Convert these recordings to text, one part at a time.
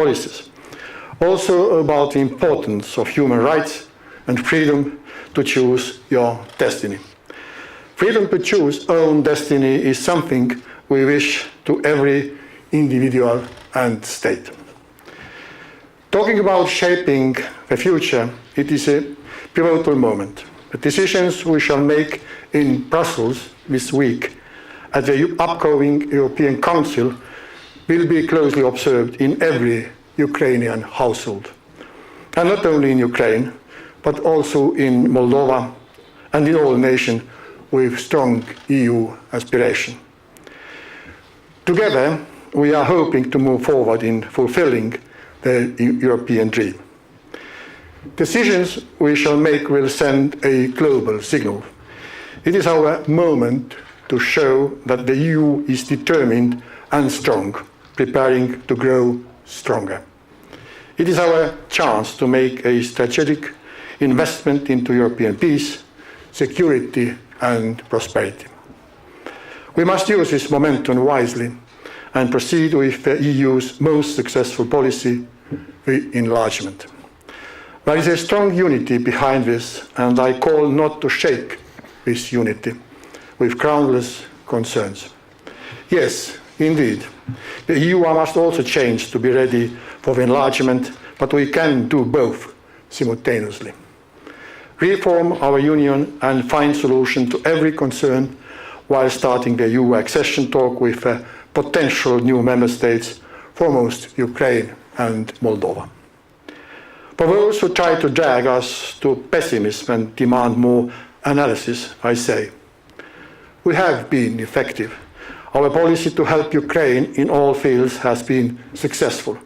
policies. Also about the importance of human rights and freedom to choose your destiny. Freedom to choose own destiny is something we wish to every individual and state. Talking about shaping the future, it is a pivotal moment. The decisions we shall make in Brussels this week at the upcoming European Council will be closely observed in every Ukrainian household. And not only in Ukraine, but also in Moldova and in all nations with strong EU aspiration. Together, we are hoping to move forward in fulfilling the European dream. Decisions we shall make will send a global signal. It is our moment to show that the EU is determined and strong, preparing to grow stronger. It is our chance to make a strategic investment into European peace, security and prosperity. We must use this momentum wisely and proceed with the EU's most successful policy, the enlargement. There is a strong unity behind this, and I call not to shake this unity with groundless concerns. Yes, indeed, the EU must also change to be ready for the enlargement, but we can do both simultaneously. Reform our union and find solution to every concern while starting the EU accession talk with potential new member states, foremost Ukraine and Moldova. For those who try to drag us to pessimism and demand more analysis, I say, we have been effective. Our policy to help Ukraine in all fields has been successful.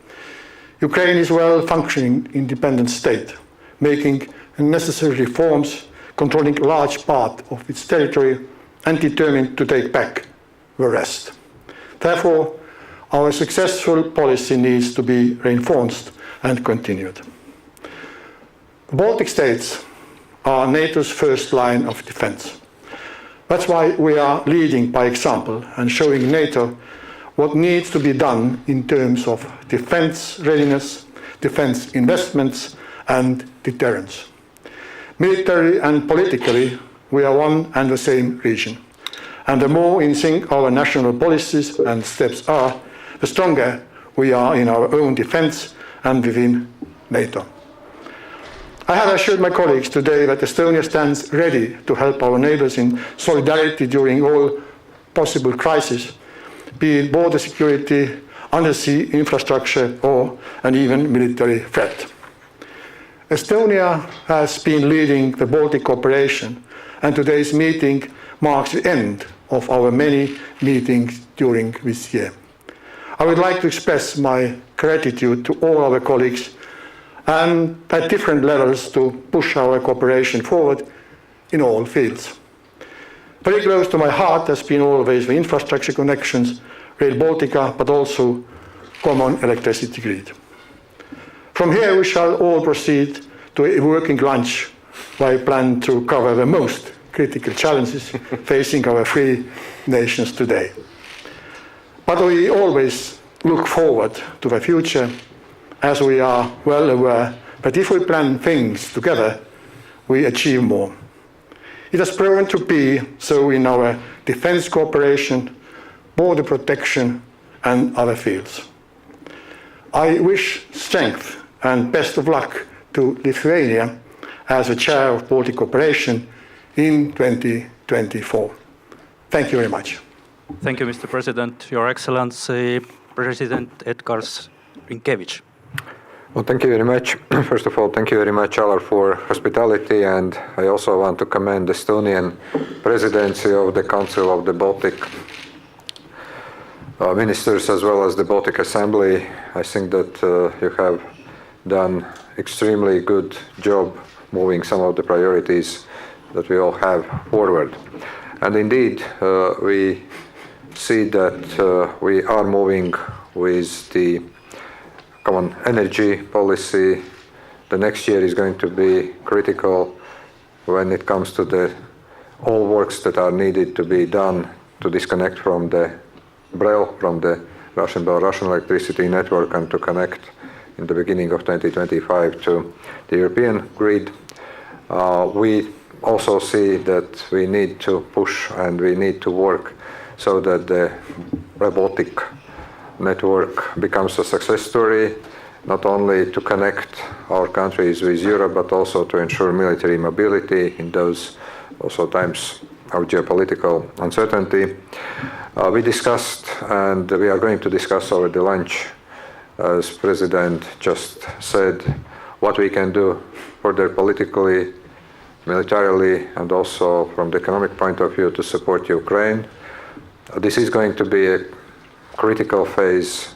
Ukraine is a well-functioning independent state, making necessary reforms, controlling a large part of its territory, and determined to take back the rest. Therefore, our successful policy needs to be reinforced and continued. The Baltic states are NATO's first line of defense. That's why we are leading by example and showing NATO what needs to be done in terms of defense readiness, defense investments, and deterrence. Military and politically, we are one and the same region. And the more in sync our national policies and steps are, the stronger we are in our own defense and within NATO. I have assured my colleagues today that Estonia stands ready to help our neighbours in solidarity during all possible crises, be it border security, undersea infrastructure, or an even military threat. Estonia has been leading the Baltic cooperation, and today's meeting marks the end of our many meetings during this year. I would like to express my gratitude to all our colleagues and at different levels to push our cooperation forward in all fields. Very close to my heart has been always the infrastructure connections, Rail Baltica, but also common electricity grid. From here we shall all proceed to a working lunch where I plan to cover the most critical challenges facing our three nations today. But we always look forward to the future, as we are well aware that if we plan things together, we achieve more. It has proven to be so in our defense cooperation, border protection, and other fields. I wish strength and best of luck to Lithuania as the chair of Baltic cooperation in 2024. Thank you very much. Thank you, Mr. President. Your Excellency, President Edgars Rinkēvičs. Well, thank you very much. First of all, thank you very much, Alar, for hospitality, and I also want to commend the Estonian presidency of the Council of the Baltic ministers as well as the Baltic Assembly. I think that you have done extremely good job moving some of the priorities that we all have forward. And indeed, we see that we are moving with the common energy policy. The next year is going to be critical when it comes to the all works that are needed to be done to disconnect from the BRELL, from the Russian-Belarusian electricity network and to connect in the beginning of 2025 to the European grid. We also see that we need to push and we need to work so that the Baltic network becomes a success story, not only to connect our countries with Europe, but also to ensure military mobility in those also times of geopolitical uncertainty. We discussed, and we are going to discuss over the lunch, as President just said, what we can do further politically, militarily, and also from the economic point of view to support Ukraine. This is going to be a critical phase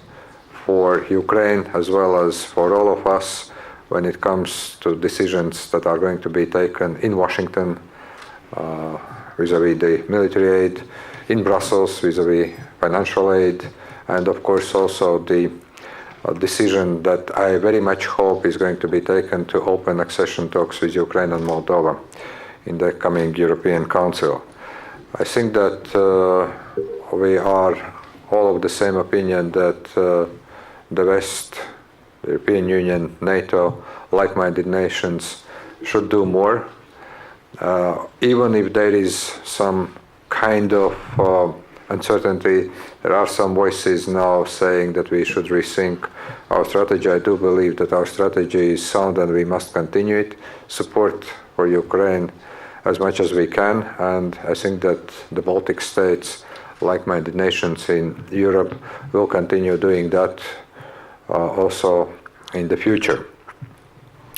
for Ukraine as well as for all of us when it comes to decisions that are going to be taken in Washington vis-à-vis the military aid, in Brussels vis-à-vis financial aid, and of course also the decision that I very much hope is going to be taken to open accession talks with Ukraine and Moldova in the coming European Council. I think that we are all of the same opinion that the West, the European Union, NATO, like-minded nations should do more. Even if there is some kind of uncertainty, there are some voices now saying that we should rethink our strategy. I do believe that our strategy is sound and we must continue it, support for Ukraine as much as we can, and I think that the Baltic states, like-minded nations in Europe, will continue doing that also in the future.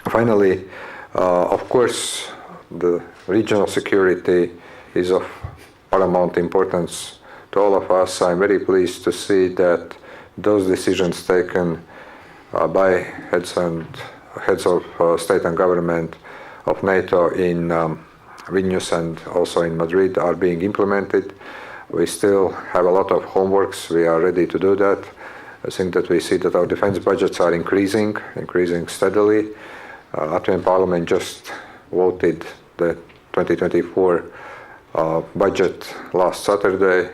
Finally, of course, the regional security is of paramount importance to all of us. I'm very pleased to see that those decisions taken by heads of state and government of NATO in Vilnius and also in Madrid are being implemented. We still have a lot of homeworks. We are ready to do that. I think that we see that our defense budgets are increasing steadily. Latvian Parliament just voted the 2024 budget last Saturday,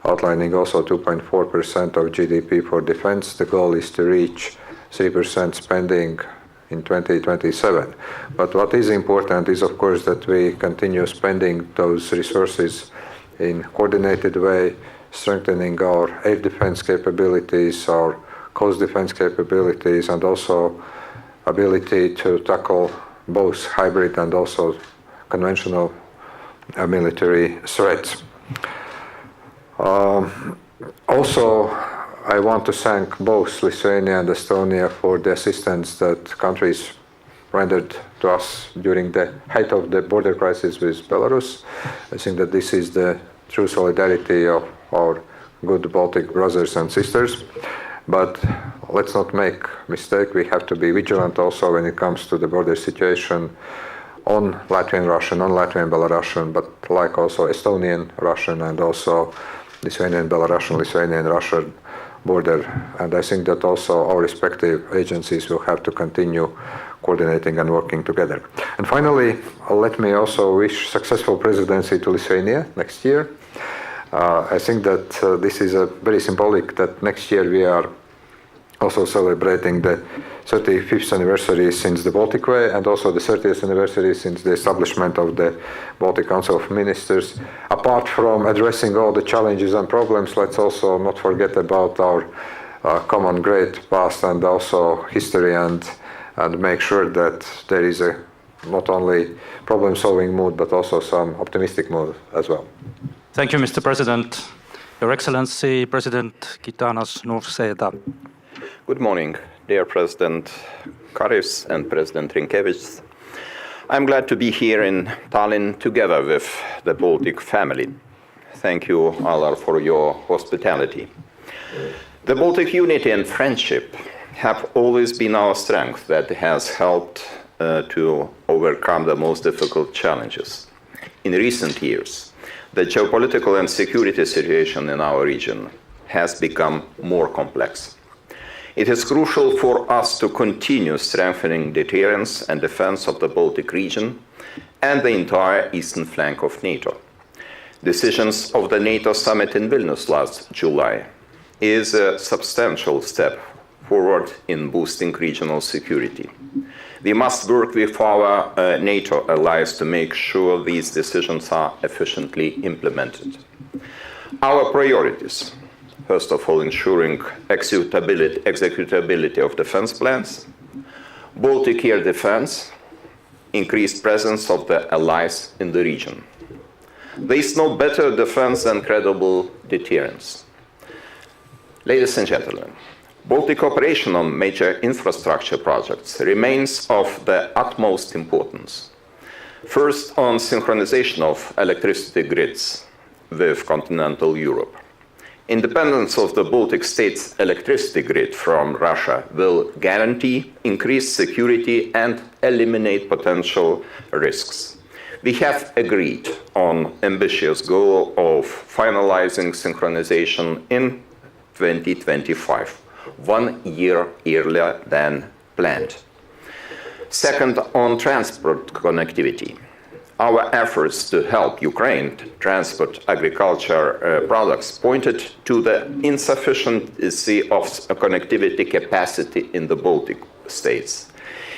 outlining also 2.4% of GDP for defense. The goal is to reach 3% spending in 2027. But what is important is, of course, that we continue spending those resources in a coordinated way, strengthening our air defense capabilities, our coast defense capabilities, and also ability to tackle both hybrid and also conventional military threats. Also, I want to thank both Lithuania and Estonia for the assistance that countries rendered to us during the height of the border crisis with Belarus. I think that this is the true solidarity of our good Baltic brothers and sisters. But let's not make a mistake. We have to be vigilant also when it comes to the border situation on Latvian-Russian, on Latvian-Belarusian, but like also Estonian-Russian and also Lithuanian-Belarusian, Lithuanian-Russian border. And I think that also our respective agencies will have to continue coordinating and working together. And finally, let me also wish successful presidency to Lithuania next year. I think that this is a very symbolic that next year we are also celebrating the 35th anniversary since the Baltic Way and also the 30th anniversary since the establishment of the Baltic Council of Ministers. Apart from addressing all the challenges and problems, let's also not forget about our common great past and also history and make sure that there is a not only problem-solving mood but also some optimistic mood as well. Thank you, Mr. President. Your Excellency, President Gitanas, Nausėda. Good morning, dear President Karis and President Rinkēvičs. I'm glad to be here in Tallinn together with the Baltic family. Thank you, Alar, for your hospitality. The Baltic unity and friendship have always been our strength that has helped to overcome the most difficult challenges. In recent years, the geopolitical and security situation in our region has become more complex. It is crucial for us to continue strengthening deterrence and defense of the Baltic region and the entire eastern flank of NATO. Decisions of the NATO summit in Vilnius last July is a substantial step forward in boosting regional security. We must work with our NATO allies to make sure these decisions are efficiently implemented. Our priorities: first of all, ensuring executability of defense plans, Baltic air defense, increased presence of the allies in the region. There is no better defense than credible deterrence. Ladies and gentlemen, Baltic cooperation on major infrastructure projects remains of the utmost importance. First, on synchronization of electricity grids with continental Europe. Independence of the Baltic states' electricity grid from Russia will guarantee increased security and eliminate potential risks. We have agreed on ambitious goal of finalizing synchronization in 2025. 1 year earlier than planned. Second, on transport connectivity. Our efforts to help Ukraine transport agriculture products pointed to the insufficiency of connectivity capacity in the Baltic states.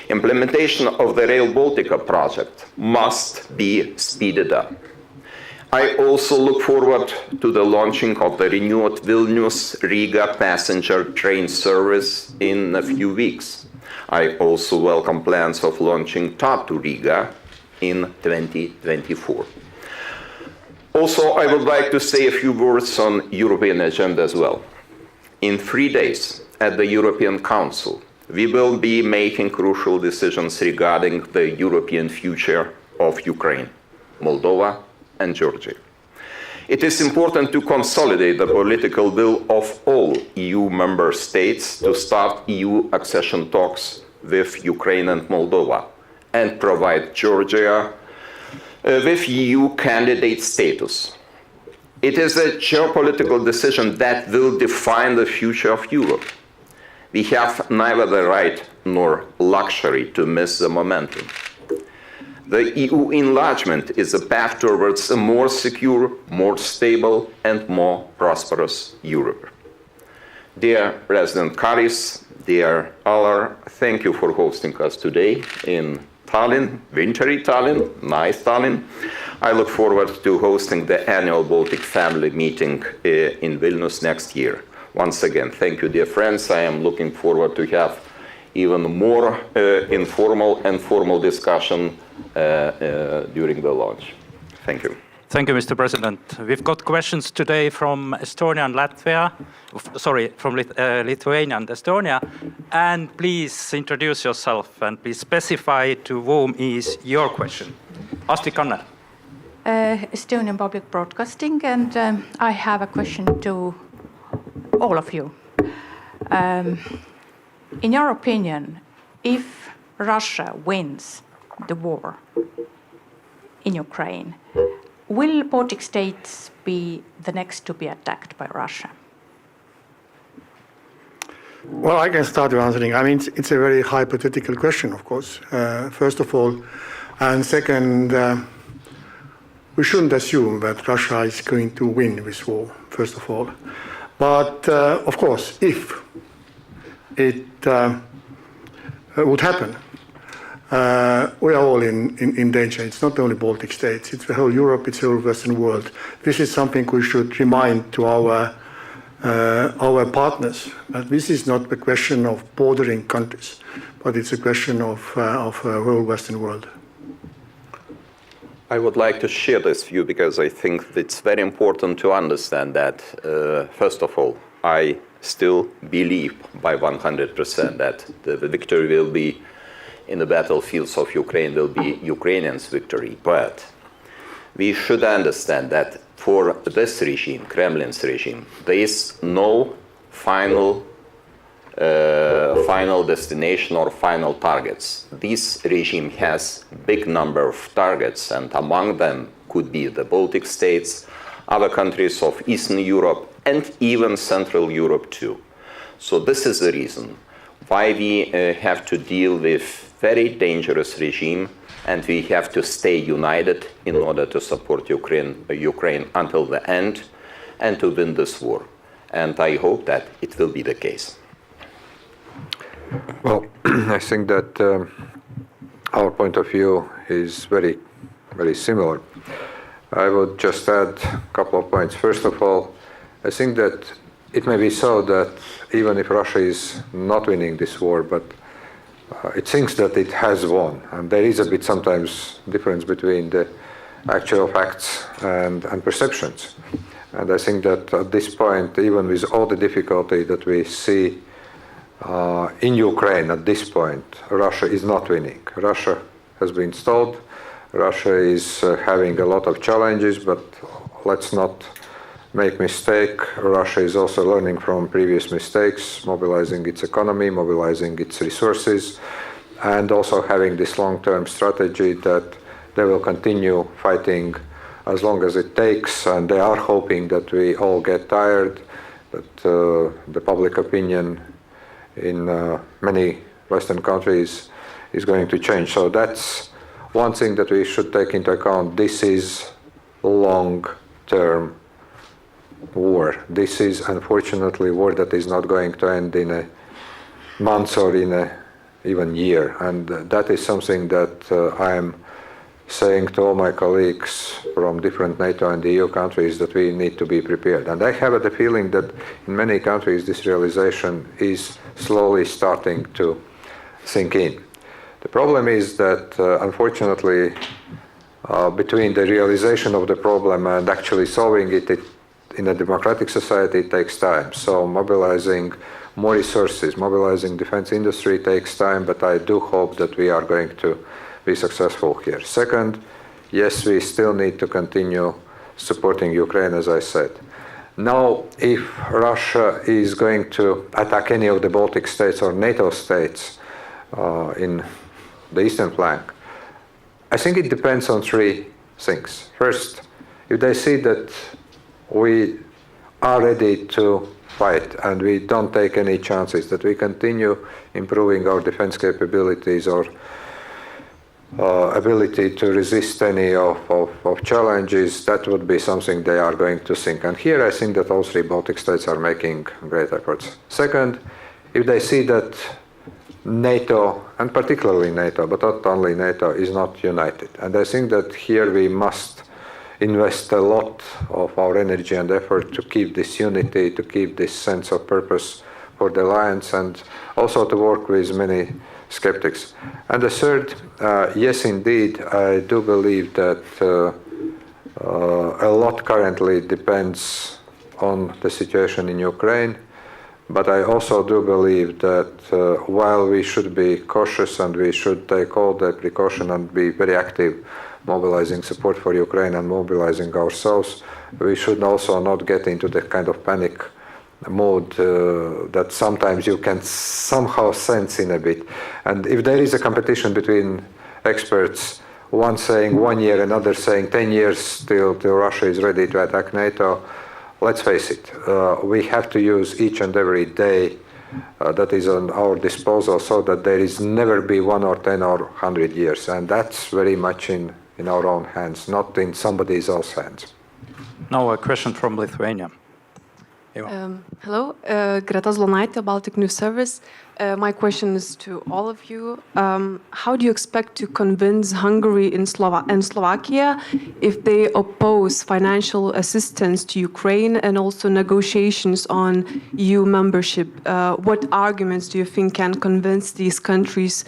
Implementation of the Rail Baltica project must be speeded up. I also look forward to the launching of the renewed Vilnius-Riga passenger train service in a few weeks. I also welcome plans of launching Tartu-Riga in 2024. Also, I would like to say a few words on European agenda as well. In 3 days at the European Council, we will be making crucial decisions regarding the European future of Ukraine, Moldova, and Georgia. It is important to consolidate the political will of all EU member states to start EU accession talks with Ukraine and Moldova and provide Georgia with EU candidate status. It is a geopolitical decision that will define the future of Europe. We have neither the right nor luxury to miss the momentum. The EU enlargement is a path towards a more secure, more stable, and more prosperous Europe. Dear President Karis, dear Alar, thank you for hosting us today in Tallinn, wintry Tallinn, nice Tallinn. I look forward to hosting the annual Baltic Family Meeting in Vilnius next year. Once again, thank you, dear friends. I am looking forward to have even more informal and formal discussion during the launch. Thank you. Thank you, Mr. President. We've got questions today from Estonia and Latvia, from Lithuania and Estonia. And please introduce yourself and please specify to whom is your question. Astrid Kanner. Estonian Public Broadcasting, and I have a question to all of you. In your opinion, if Russia wins the war in Ukraine, will Baltic states be the next to be attacked by Russia? Well, I can start with answering. I mean, it's a very hypothetical question, of course, first of all. And second, we shouldn't assume that Russia is going to win this war, first of all. But, of course, if it would happen, we are all in danger. It's not only Baltic states, it's the whole Europe, it's the whole Western world. This is something we should remind to our partners, that this is not a question of bordering countries, but it's a question of the whole Western world. I would like to share this view because I think it's very important to understand that, first of all, I still believe by 100% that the victory will be in the battlefields of Ukraine will be Ukrainians' victory. But we should understand that for this regime, Kremlin's regime, there is no final destination or final targets. This regime has big number of targets, and among them could be the Baltic states, other countries of Eastern Europe, and even Central Europe too. So this is the reason why we have to deal with very dangerous regime, and we have to stay united in order to support Ukraine until the end and to win this war. and I hope that it will be the case. Well, I think that our point of view is very, very similar. I would just add a couple of points. First of all, I think that it may be so that even if Russia is not winning this war, but it thinks that it has won. And there is a bit sometimes difference between the actual facts and perceptions. And I think that at this point, even with all the difficulty that we see in Ukraine at this point, Russia is not winning. Russia has been stalled. Russia is having a lot of challenges, but let's not make mistake. Russia is also learning from previous mistakes, mobilizing its economy, mobilizing its resources, and also having this long-term strategy that they will continue fighting as long as it takes, and they are hoping that we all get tired, that the public opinion in many Western countries is going to change. So that's one thing that we should take into account. This is long-term war. This is unfortunately a war that is not going to end in a month or in a even year. And that is something that I am saying to all my colleagues from different NATO and EU countries, that we need to be prepared. And I have the feeling that in many countries this realization is slowly starting to sink in. The problem is that unfortunately between the realization of the problem and actually solving it in a democratic society, it takes time. So mobilizing more resources, mobilizing defense industry takes time, but I do hope that we are going to be successful here. Second, yes, we still need to continue supporting Ukraine, as I said. Now, if Russia is going to attack any of the Baltic states or NATO states in the eastern flank, I think it depends on three things. First, if they see that we are ready to fight and we don't take any chances, that we continue improving our defense capabilities or ability to resist any of challenges, that would be something they are going to think. And here I think that all three Baltic states are making great efforts. Second, if they see that NATO, and particularly NATO, but not only NATO, is not united. And I think that here we must invest a lot of our energy and effort to keep this unity, to keep this sense of purpose for the alliance, and also to work with many skeptics. And the third, yes, indeed, I do believe that a lot currently depends on the situation in Ukraine, but I also do believe that while we should be cautious and we should take all the precaution and be very active mobilizing support for Ukraine and mobilizing ourselves, we should also not get into the kind of panic mode that sometimes you can somehow sense in a bit. And if there is a competition between experts, one saying 1 year, another saying 10 years till Russia is ready to attack NATO, let's face it, we have to use each and every day that is on our disposal so that there is never be 1 or 10 or 100 years. And that's very much in our own hands, not in somebody else's hands. Now a question from Lithuania. Hello, Greta Zlonaitė, Baltic News Service. My question is to all of you. How do you expect to convince Hungary and Slovakia if they oppose financial assistance to Ukraine and also negotiations on EU membership? What arguments do you think can convince these countries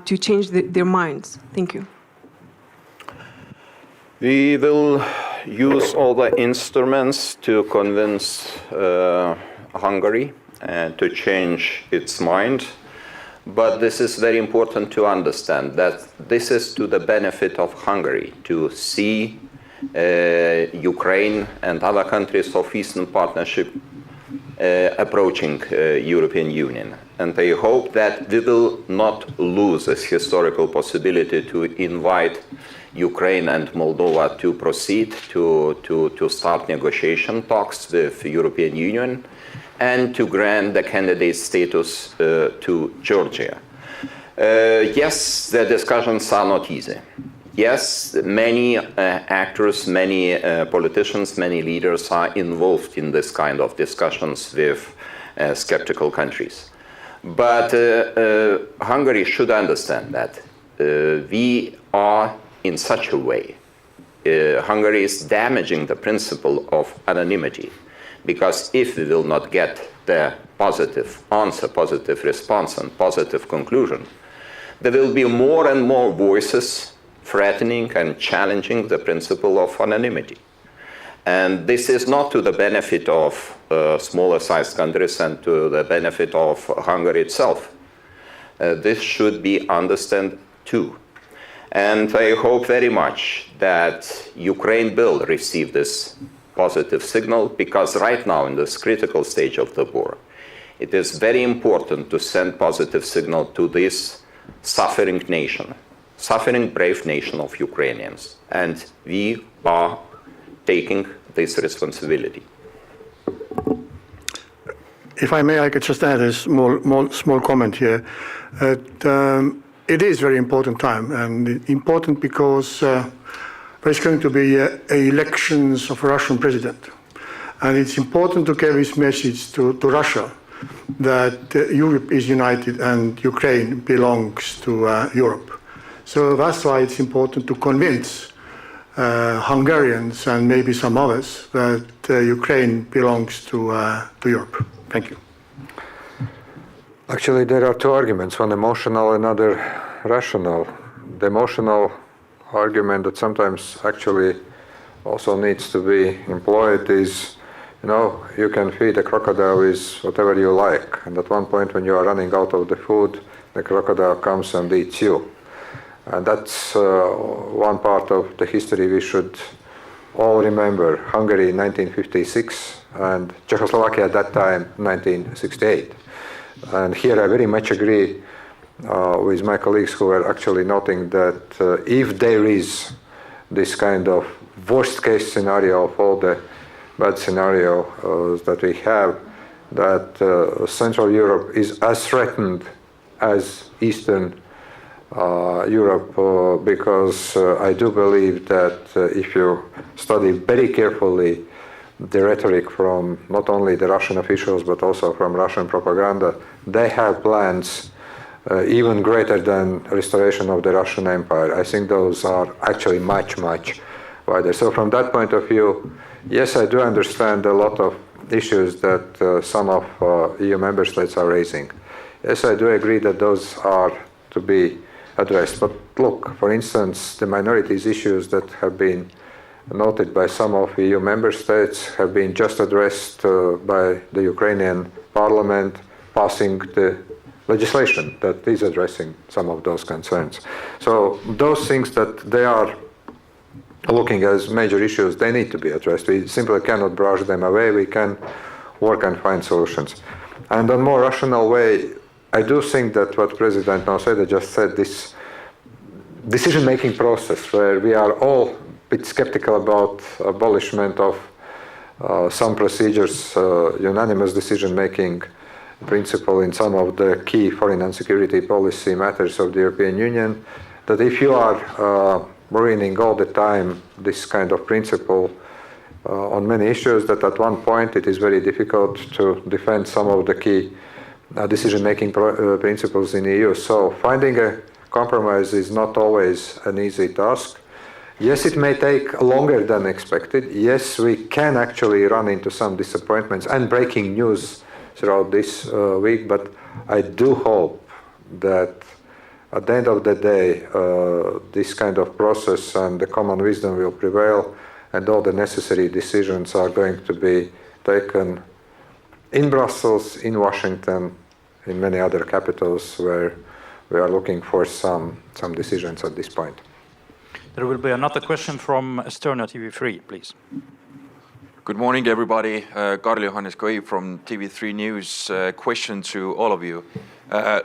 to change their minds? Thank you. We will use all the instruments to convince Hungary to change its mind. But this is very important to understand that this is to the benefit of Hungary to see Ukraine and other countries of Eastern Partnership approaching European Union. And I hope that we will not lose this historical possibility to invite Ukraine and Moldova to proceed to start negotiation talks with the European Union and to grant the candidate status to Georgia. Yes, the discussions are not easy, Yes, many actors, many politicians, many leaders are involved in this kind of discussions with skeptical countries. But Hungary should understand that we are in such a way. Hungary is damaging the principle of anonymity, because if we will not get the positive answer, positive response, and positive conclusion, there will be more and more voices threatening and challenging the principle of anonymity. And this is not to the benefit of smaller sized countries and to the benefit of Hungary itself. This should be understood too. And I hope very much that Ukraine will receive this positive signal, because right now in this critical stage of the war, it is very important to send positive signal to this suffering nation, suffering brave nation of Ukrainians. And we are taking this responsibility. If I may, I could just add a small comment here. It is very important time, and important because there's going to be elections of a Russian president. And it's important to give this message to Russia that Europe is united and Ukraine belongs to Europe. So that's why it's important to convince Hungarians and maybe some others that Ukraine belongs to Europe. Thank you. Actually, there are two arguments, one emotional, another rational. The emotional argument that sometimes actually also needs to be employed is, you can feed a crocodile with whatever you like, and at one point when you are running out of the food, the crocodile comes and eats you. And that's one part of the history we should all remember. Hungary in 1956 and Czechoslovakia at that time, 1968. And here I very much agree with my colleagues who are actually noting that if there is this kind of worst case scenario of all the bad scenarios that we have, that Central Europe is as threatened as Eastern Europe, because I do believe that if you study very carefully the rhetoric from not only the Russian officials but also from Russian propaganda, they have plans even greater than restoration of the Russian Empire. I think those are actually much, much wider. So from that point of view, yes, I do understand a lot of issues that some of EU member states are raising. Yes, I do agree that those are to be addressed. But look, for instance, the minorities issues that have been noted by some of EU member states have been just addressed by the Ukrainian parliament passing the legislation that is addressing some of those concerns. So those things that they are looking as major issues, they need to be addressed. We simply cannot brush them away. We can work and find solutions. And on a more rational way, I do think that what President Nausėda just said, this decision-making process where we are all a bit skeptical about abolishment of some procedures, unanimous decision-making principle in some of the key foreign and security policy matters of the European Union, that if you are ruining all the time this kind of principle on many issues, that at one point it is very difficult to defend some of the key decision-making principles in the EU. So finding a compromise is not always an easy task. Yes, it may take longer than expected. Yes, we can actually run into some disappointments and breaking news throughout this week, but I do hope that at the end of the day, this kind of process and the common wisdom will prevail, and all the necessary decisions are going to be taken in Brussels, in Washington, in many other capitals where we are looking for some decisions at this point. There will be another question from Estonia TV3, please. Good morning, everybody. Karl-Johannes Koi from TV3 News. Question to all of you.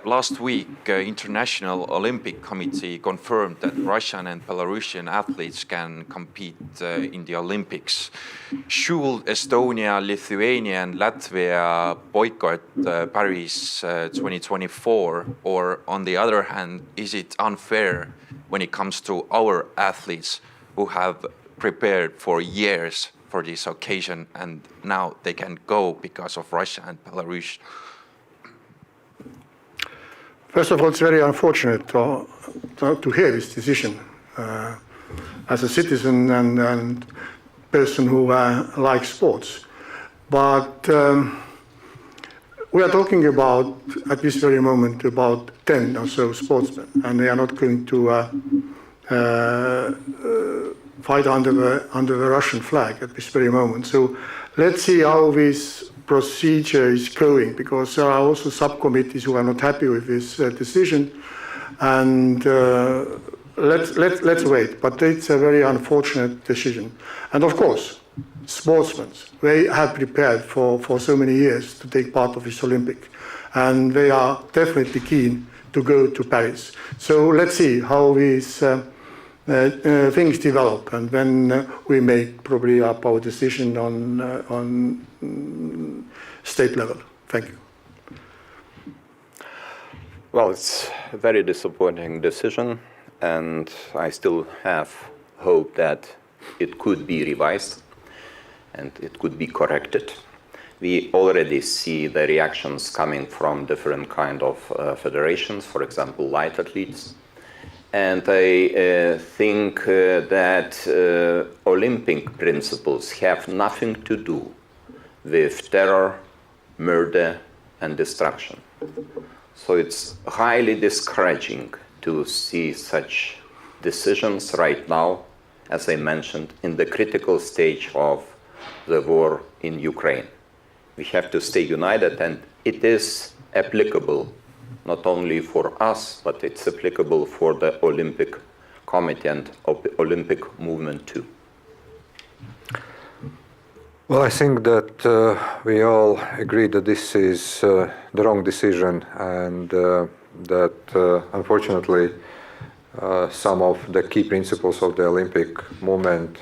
Last week, International Olympic Committee confirmed that Russian and Belarusian athletes can compete in the Olympics. Should Estonia, Lithuania and Latvia boycott Paris 2024? Or on the other hand, is it unfair when it comes to our athletes who have prepared for years for this occasion and now they can go because of Russia and Belarus? First of all, it's very unfortunate to hear this decision. As a citizen and person who likes sports. But we are talking about, at this very moment, about 10 or so sportsmen, and they are not going to fight under the Russian flag at this very moment. So let's see how this procedure is going, because there are also subcommittees who are not happy with this decision, and let's wait. But it's a very unfortunate decision. And of course, sportsmen, they have prepared for so many years to take part of this Olympic, and they are definitely keen to go to Paris. So let's see how these things develop, and then we make probably up our decision on state level. Thank you. Well, it's a very disappointing decision, and I still have hope that it could be revised and it could be corrected. We already see the reactions coming from different kind of federations, for example, light athletes. And I think that Olympic principles have nothing to do with terror, murder, and destruction. So it's highly discouraging to see such decisions right now, as I mentioned, in the critical stage of the war in Ukraine. We have to stay united, and it is applicable not only for us, but it's applicable for the Olympic Committee and Olympic movement too. Well, I think that we all agree that this is the wrong decision, and that unfortunately some of the key principles of the Olympic movement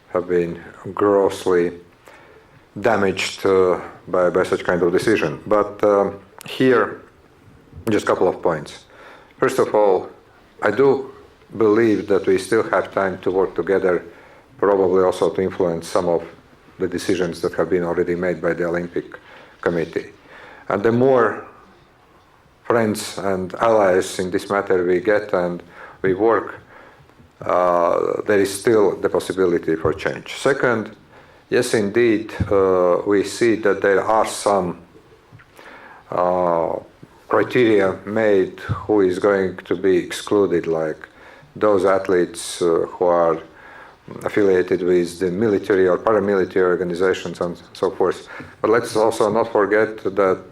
have been grossly damaged by such kind of decision. But here, just a couple of points. First of all, I do believe that we still have time to work together, probably also to influence some of the decisions that have been already made by the Olympic Committee. And the more friends and allies in this matter we get and we work, there is still the possibility for change. Second, yes, indeed, we see that there are some criteria made who is going to be excluded, like those athletes who are affiliated with the military or paramilitary organizations and so forth. But let's also not forget that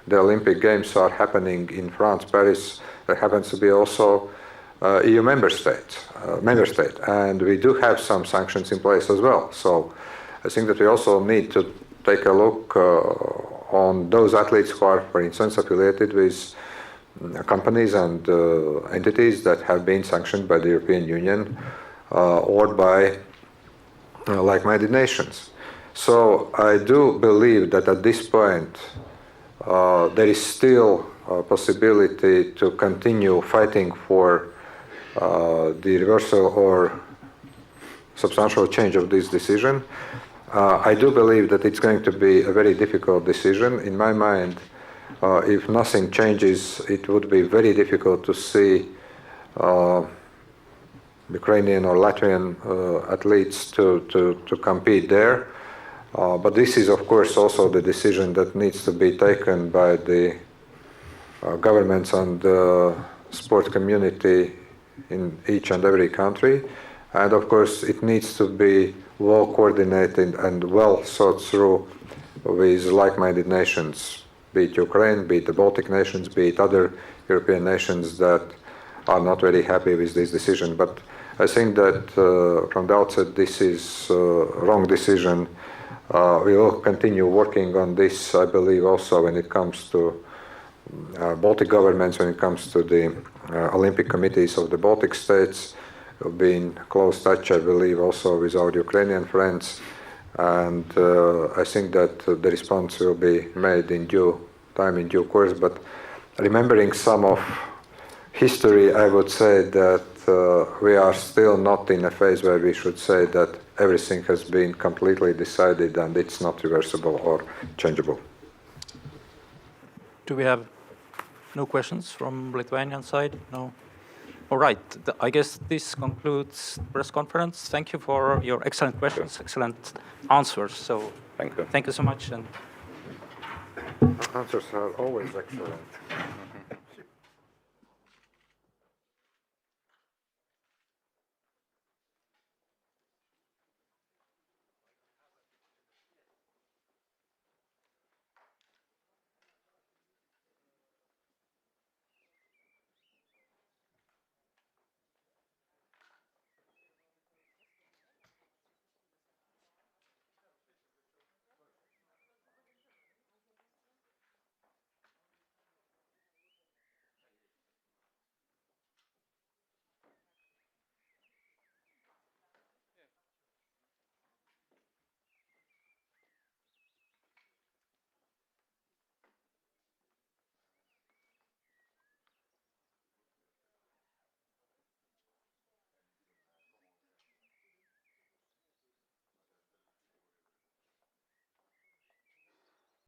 the Olympic Games are happening in France, Paris. There happens to be also EU member state, and we do have some sanctions in place as well. So I think that we also need to take a look on those athletes who are, for instance, affiliated with companies and entities that have been sanctioned by the European Union or by like-minded nations. So I do believe that at this point there is still a possibility to continue fighting for the reversal or substantial change of this decision. I do believe that it's going to be a very difficult decision. In my mind, if nothing changes, it would be very difficult to see Ukrainian or Latvian athletes to compete there. But this is, of course, also the decision that needs to be taken by the governments and the sport community in each and every country. And of course, it needs to be well coordinated and well thought through with like-minded nations, be it Ukraine, be it the Baltic nations, be it other European nations that are not very happy with this decision. But I think that from the outset, this is a wrong decision. We will continue working on this, I believe, also when it comes to Baltic governments, when it comes to the Olympic committees of the Baltic states. We'll be in close touch, I believe, also with our Ukrainian friends. And I think that the response will be made in due time, in due course. But remembering some of history, I would say that we are still not in a phase where we should say that everything has been completely decided and it's not reversible or changeable. Do we have no questions from Lithuanian side? No. All right. I guess this concludes the press conference. Thank you for your excellent questions, excellent answers. So Thank you. thank you so much. And Answers are always excellent.